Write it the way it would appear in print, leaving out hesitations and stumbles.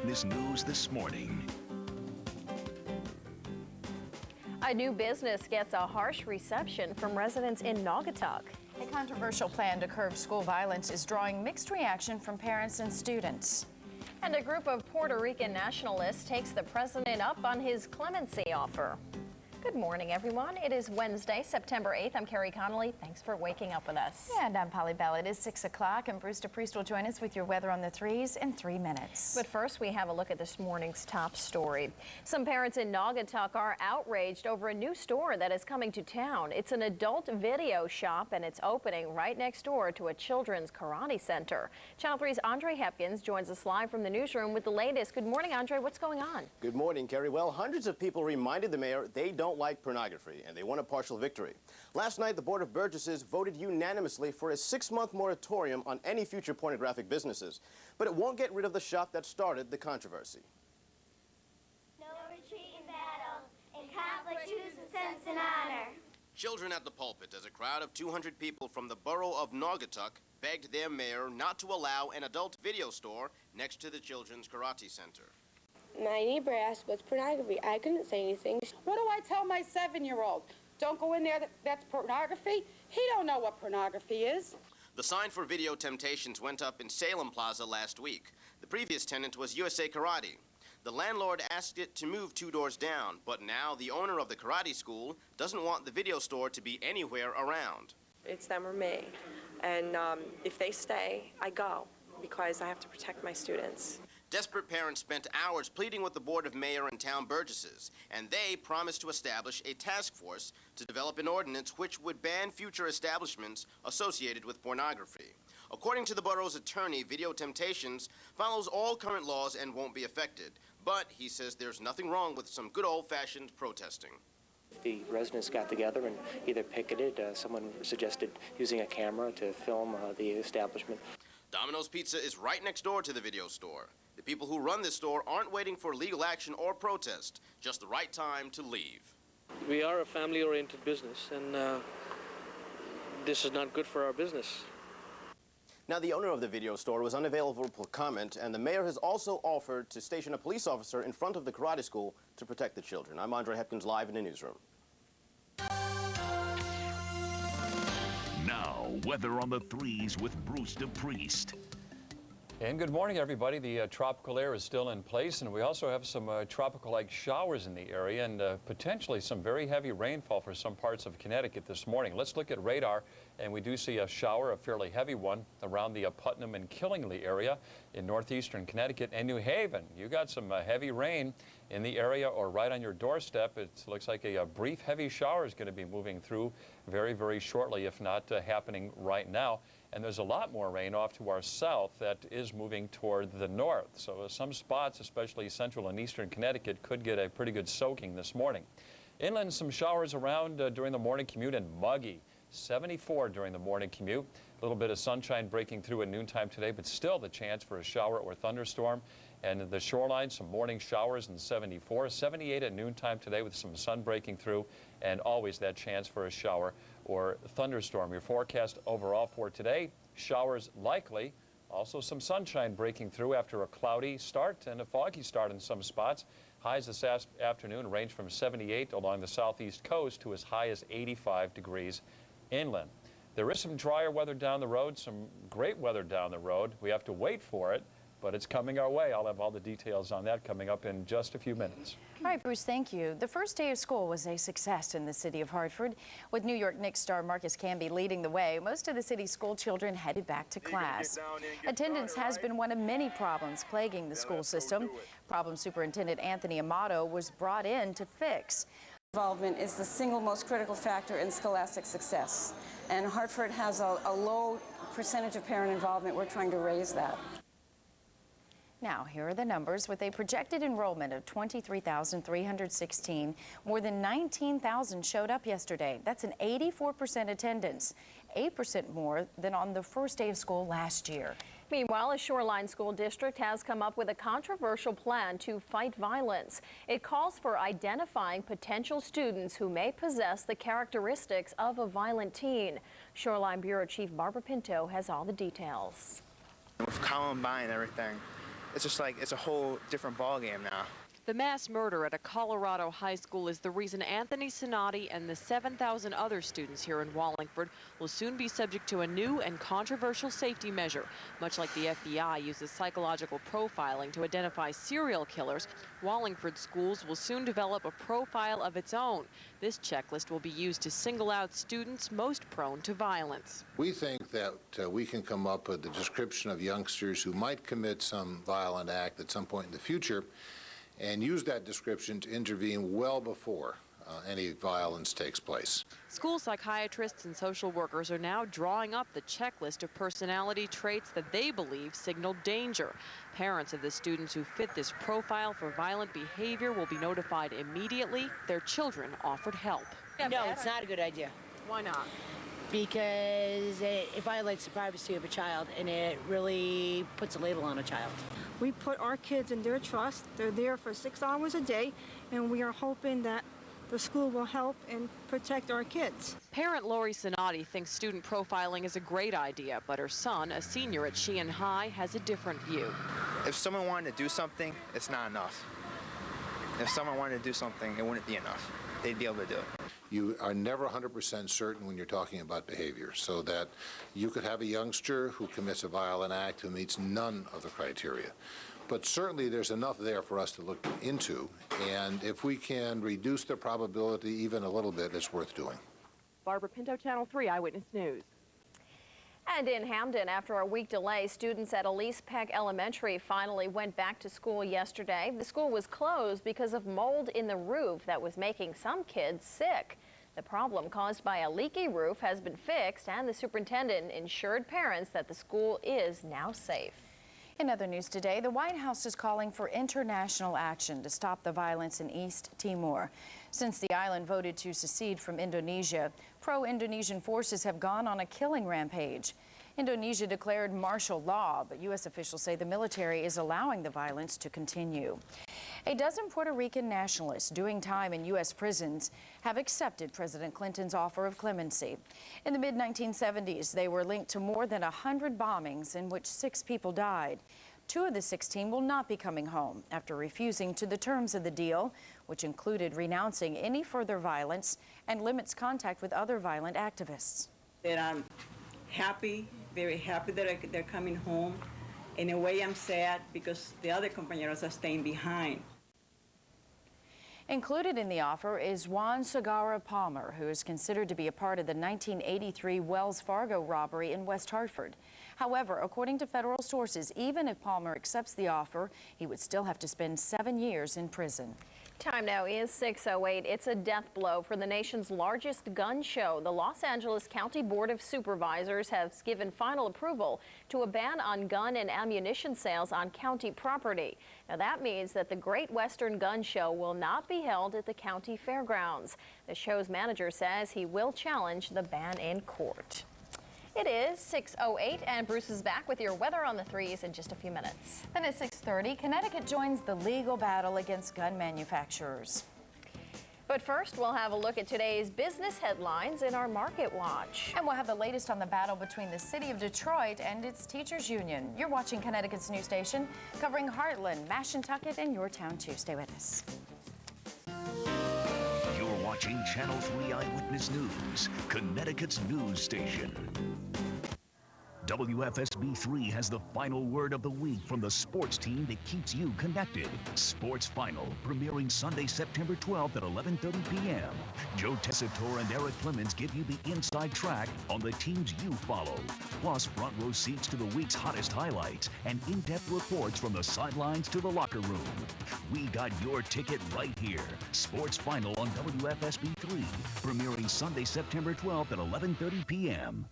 Eyewitness News this morning. A new business gets a harsh reception from residents in Naugatuck. A controversial plan to curb school violence is drawing mixed reaction from parents and students. And a group of Puerto Rican nationalists takes the president up on his clemency offer. Good morning, everyone. It is Wednesday, September 8th. I'm Kerry Connolly. Thanks for waking up with us. And I'm Polly Bell. It is 6 o'clock, and Bruce DePrest will join us with your weather on the threes in 3 minutes. But first, we have a look at this morning's top story. Some parents in Naugatuck are outraged over a new store that is coming to town. It's an adult video shop, and it's opening right next door to a children's karate center. Channel 3's Andre Hepkins joins us live from the newsroom with the latest. Good morning, Andre. What's going on? Good morning, Kerry. Well, hundreds of people reminded the mayor they don't like pornography, and they won a partial victory. Last night, the Board of Burgesses voted unanimously for a 6-month moratorium on any future pornographic businesses. But it won't get rid of the shop that started the controversy. No retreat in battle, in conflict choose with sense and honor. Children at the pulpit as a crowd of 200 people from the borough of Naugatuck begged their mayor not to allow an adult video store next to the children's karate center. My neighbor asked what's pornography. I couldn't say anything. What do I tell my 7-year-old? Don't go in there, that's pornography? He don't know what pornography is. The sign for Video Temptations went up in Salem Plaza last week. The previous tenant was USA Karate. The landlord asked it to move 2 doors down, but now the owner of the karate school doesn't want the video store to be anywhere around. It's them or me, and if they stay, I go, because I have to protect my students. Desperate parents spent hours pleading with the Board of Mayor and Town Burgesses, and they promised to establish a task force to develop an ordinance which would ban future establishments associated with pornography. According to the borough's attorney, Video Temptations follows all current laws and won't be affected. But he says there's nothing wrong with some good old-fashioned protesting. The residents got together and either picketed, someone suggested using a camera to film the establishment. Domino's Pizza is right next door to the video store. The people who run this store aren't waiting for legal action or protest, just the right time to leave. We are a family-oriented business, and this is not good for our business. Now, the owner of the video store was unavailable for comment, and the mayor has also offered to station a police officer in front of the karate school to protect the children. I'm Andre Hepkins, live in the newsroom. Now, weather on the threes with Bruce DePrest. And good morning, everybody. The tropical air is still in place, and we also have some tropical-like showers in the area and potentially some very heavy rainfall for some parts of Connecticut this morning. Let's look at radar, and we do see a shower, a fairly heavy one, around the Putnam and Killingly area in northeastern Connecticut and New Haven. You got some heavy rain in the area or right on your doorstep. It looks like a brief heavy shower is going to be moving through very, very shortly, if not happening right now. And there's a lot more rain off to our south that is moving toward the north. So some spots, especially central and eastern Connecticut, could get a pretty good soaking this morning. Inland, some showers around during the morning commute and muggy. 74 during the morning commute. A little bit of sunshine breaking through at noontime today, but still the chance for a shower or thunderstorm. And the shoreline, some morning showers in 74. 78 at noontime today with some sun breaking through, and always that chance for a shower or thunderstorm. Your forecast overall for today, showers likely. Also some sunshine breaking through after a cloudy start and a foggy start in some spots. Highs this afternoon range from 78 along the southeast coast to as high as 85 degrees inland. There is some drier weather down the road, some great weather down the road. We have to wait for it, but it's coming our way. I'll have all the details on that coming up in just a few minutes. All right, Bruce, thank you. The first day of school was a success in the city of Hartford, with New York Knicks star Marcus Camby leading the way. Most of the city's school children headed back to class. Attendance has been one of many problems plaguing the school system. Problem Superintendent Anthony Amato was brought in to fix. Involvement is the single most critical factor in scholastic success. And Hartford has a low percentage of parent involvement. We're trying to raise that. Now, here are the numbers. With a projected enrollment of 23,316, more than 19,000 showed up yesterday. That's an 84% attendance, 8% more than on the first day of school last year. Meanwhile, a Shoreline School District has come up with a controversial plan to fight violence. It calls for identifying potential students who may possess the characteristics of a violent teen. Shoreline Bureau Chief Barbara Pinto has all the details. With Columbine and everything, it's just like it's a whole different ballgame now. The mass murder at a Colorado high school is the reason Anthony Connolly and the 7,000 other students here in Wallingford will soon be subject to a new and controversial safety measure. Much like the FBI uses psychological profiling to identify serial killers, Wallingford schools will soon develop a profile of its own. This checklist will be used to single out students most prone to violence. We think that we can come up with a description of youngsters who might commit some violent act at some point in the future, and use that description to intervene well before any violence takes place. School psychiatrists and social workers are now drawing up the checklist of personality traits that they believe signal danger. Parents of the students who fit this profile for violent behavior will be notified immediately. Their children offered help. No, it's not a good idea. Why not? Because it violates the privacy of a child, and it really puts a label on a child. We put our kids in their trust. They're there for 6 hours a day, and we are hoping that the school will help and protect our kids. Parent Lori Sonati thinks student profiling is a great idea, but her son, a senior at Sheehan High, has a different view. If someone wanted to do something, it's not enough. If someone wanted to do something, it wouldn't be enough. They'd be able to do it. You are never 100% certain when you're talking about behavior, so that you could have a youngster who commits a violent act who meets none of the criteria. But certainly there's enough there for us to look into, and if we can reduce the probability even a little bit, it's worth doing. Barbara Pinto, Channel 3 Eyewitness News. And in Hamden, after a week delay, students at Elise Peck Elementary finally went back to school yesterday. The school was closed because of mold in the roof that was making some kids sick. The problem caused by a leaky roof has been fixed, and the superintendent assured parents that the school is now safe. In other news today, the White House is calling for international action to stop the violence in East Timor. Since the island voted to secede from Indonesia, pro-Indonesian forces have gone on a killing rampage. Indonesia declared martial law, but U.S. officials say the military is allowing the violence to continue. A dozen Puerto Rican nationalists doing time in U.S. prisons have accepted President Clinton's offer of clemency. In the mid-1970s, they were linked to more than 100 bombings in which 6 people died. 2 of the 16 will not be coming home after refusing to the terms of the deal, which included renouncing any further violence and limits contact with other violent activists. That I'm happy, very happy that they're coming home. In a way, I'm sad because the other compañeros are staying behind. Included in the offer is Juan Segarra Palmer, who is considered to be a part of the 1983 Wells Fargo robbery in West Hartford. However, according to federal sources, even if Palmer accepts the offer, he would still have to spend 7 years in prison. Time now is 6:08. It's a death blow for the nation's largest gun show. The Los Angeles County Board of Supervisors has given final approval to a ban on gun and ammunition sales on county property. Now that means that the Great Western Gun Show will not be held at the county fairgrounds. The show's manager says he will challenge the ban in court. It is 6:08, and Bruce is back with your weather on the 3s in just a few minutes. Then at 6:30, Connecticut joins the legal battle against gun manufacturers. But first, we'll have a look at today's business headlines in our Market Watch. And we'll have the latest on the battle between the city of Detroit and its teachers union. You're watching Connecticut's news station, covering Heartland, Mashantucket, and your town too. Stay with us. You're watching Channel 3 Eyewitness News, Connecticut's news station. WFSB 3 has the final word of the week from the sports team that keeps you connected. Sports Final, premiering Sunday, September 12th at 11:30 p.m. Joe Tessitore and Eric Clemens give you the inside track on the teams you follow, plus front row seats to the week's hottest highlights and in-depth reports from the sidelines to the locker room. We got your ticket right here. Sports Final on WFSB 3, premiering Sunday, September 12th at 11:30 p.m.